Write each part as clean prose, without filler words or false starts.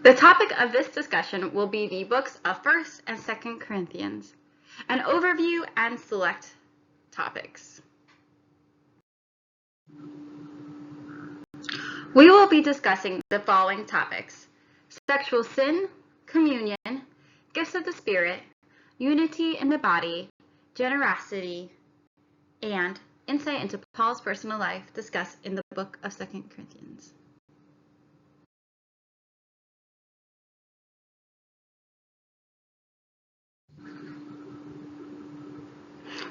The topic of this discussion will be the books of 1st and 2nd Corinthians, an overview and select topics. We will be discussing the following topics: sexual sin, communion, gifts of the Spirit, unity in the body, generosity, and insight into Paul's personal life discussed in the book of 2nd Corinthians.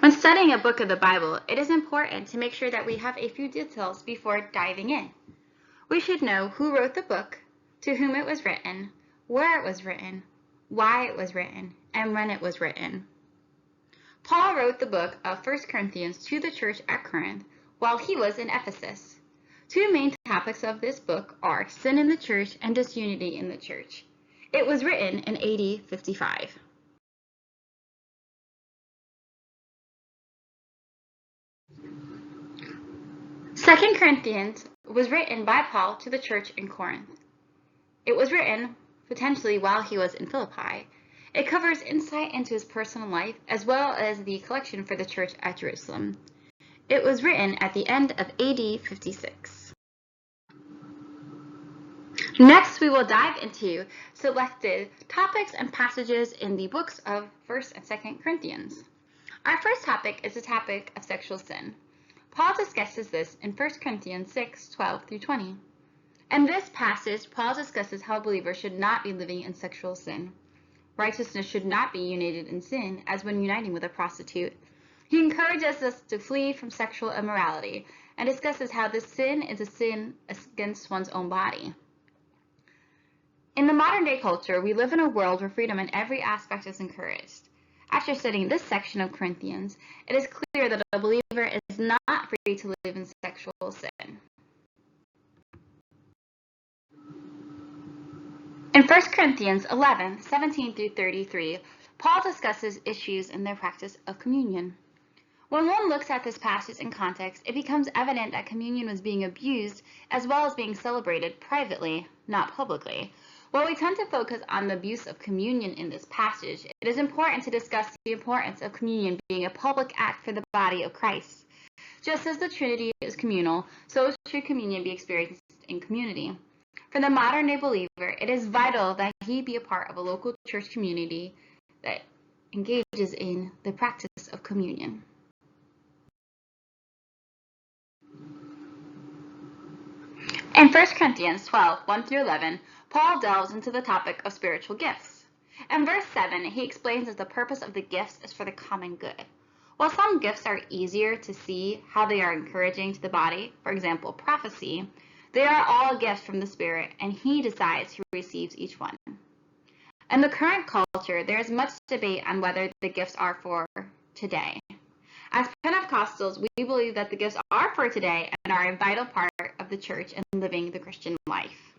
When studying a book of the Bible, it is important to make sure that we have a few details before diving in. We should know who wrote the book, to whom it was written, where it was written, why it was written, and when it was written. Paul wrote the book of 1 Corinthians to the church at Corinth while he was in Ephesus. Two main topics of this book are sin in the church and disunity in the church. It was written in AD 55. Second Corinthians was written by Paul to the church in Corinth. It was written potentially while he was in Philippi. It covers insight into his personal life as well as the collection for the church at Jerusalem. It was written at the end of AD 56. Next, we will dive into selected topics and passages in the books of 1st and 2nd Corinthians. Our first topic is the topic of sexual sin. Paul discusses this in 1 Corinthians 6:12 through 20. In this passage, Paul discusses how believers should not be living in sexual sin. Righteousness should not be united in sin, as when uniting with a prostitute. He encourages us to flee from sexual immorality and discusses how this sin is a sin against one's own body. In the modern day culture, we live in a world where freedom in every aspect is encouraged. After studying this section of Corinthians, it is clear that a believer is not free to live in sexual sin. In 1 Corinthians 11:17 through 33, Paul discusses issues in their practice of communion. When one looks at this passage in context, it becomes evident that communion was being abused as well as being celebrated privately, not publicly. While we tend to focus on the abuse of communion in this passage, it is important to discuss the importance of communion being a public act for the body of Christ. Just as the Trinity is communal, so should communion be experienced in community. For the modern-day believer, it is vital that he be a part of a local church community that engages in the practice of communion. In 1 Corinthians 12:1 through 11, Paul delves into the topic of spiritual gifts. In verse 7, he explains that the purpose of the gifts is for the common good. While some gifts are easier to see how they are encouraging to the body, for example, prophecy, they are all gifts from the Spirit, and he decides who receives each one. In the current culture, there is much debate on whether the gifts are for today. As Pentecostals, we believe that the gifts are for today and are a vital part of the church and living the Christian life.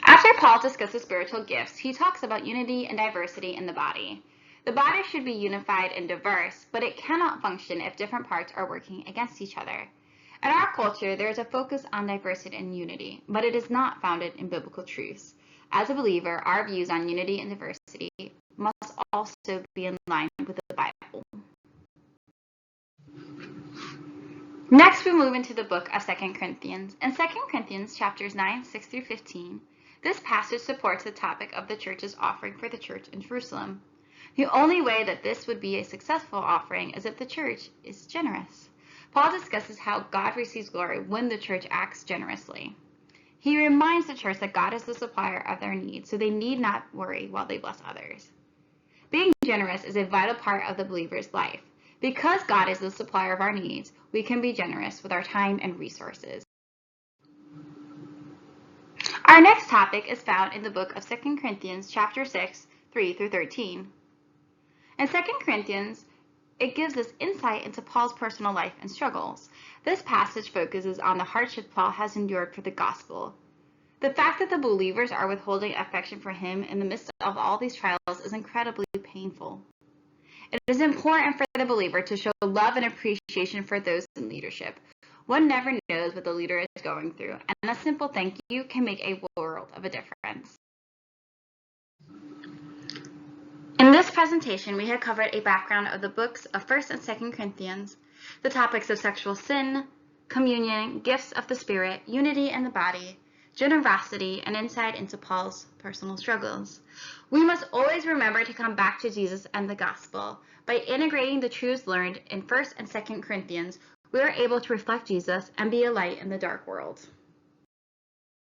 After Paul discusses spiritual gifts, he talks about unity and diversity in the body. The body should be unified and diverse, but it cannot function if different parts are working against each other. In our culture, there is a focus on diversity and unity, but it is not founded in biblical truths. As a believer, our views on unity and diversity must also be in line with the Bible. Next, we move into the book of 2 Corinthians. In 2 Corinthians chapters 9:6 through 15, this passage supports the topic of the church's offering for the church in Jerusalem. The only way that this would be a successful offering is if the church is generous. Paul discusses how God receives glory when the church acts generously. He reminds the church that God is the supplier of their needs, so they need not worry while they bless others. Being generous is a vital part of the believer's life. Because God is the supplier of our needs, we can be generous with our time and resources. Our next topic is found in the book of 2 Corinthians chapter 6:3 through 13. In 2 Corinthians, it gives us insight into Paul's personal life and struggles. This passage focuses on the hardship Paul has endured for the gospel. The fact that the believers are withholding affection for him in the midst of all these trials is incredibly painful. It is important for the believer to show love and appreciation for those in leadership. One never knows what the leader is going through, and a simple thank you can make a world of a difference. In this presentation, we have covered a background of the books of 1st and 2nd Corinthians, the topics of sexual sin, communion, gifts of the Spirit, unity in the body, generosity, and insight into Paul's personal struggles. We must always remember to come back to Jesus and the gospel. By integrating the truths learned in 1st and 2nd Corinthians, we are able to reflect Jesus and be a light in the dark world.